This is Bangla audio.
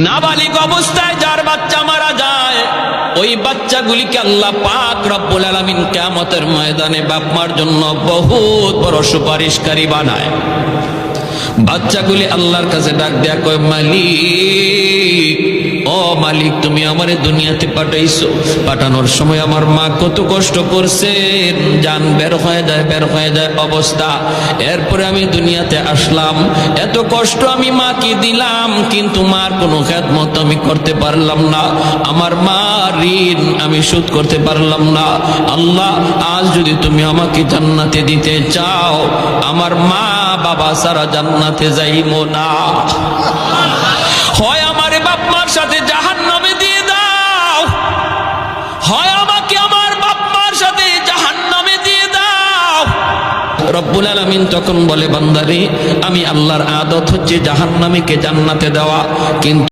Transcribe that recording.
নাবালিগ অবস্থায় যার বাচ্চা মারা যায়, ওই বাচ্চাগুলিকে আল্লাহ পাক রব্বুল আলামিন কিয়ামতের ময়দানে বাপ মার জন্য বহুত বড় সুপারিশকারী বানায়। বাচ্চাগুলি আল্লাহর কাছে ডাক দেয়া কয়, মালিক, ও মালিক, তুমি আমারে দুনিয়াতে পাঠাইছো, পাঠানোর সময় আমার মা কত কষ্ট করছেন, জান বের হয়ে যায় অবস্থা। এরপরে আমি দুনিয়াতে আসলাম, এত কষ্ট আমি মাকে দিলাম, কিন্তু মার কোনো খেদমত আমি করতে পারলাম না, আমার মা ঋণ আমি শোধ করতে পারলাম না। আল্লাহ, আজ যদি তুমি আমাকে জান্নাতে দিতে চাও, আমার মা বাবা সারা জান্নাতে যাইবো না, হয় আমারে বাপ মার সাথে জাহান্নামে দিয়ে দাও, হয় আমাকে আমার বাপ মার সাথে জাহান্নামে দিয়ে দাও। রব্বুল আলামিন তখন বলে, বান্দারে, আমি আল্লাহর আদত হচ্ছে জাহান্নামীকে জান্নাতে দেওয়া, কিন্তু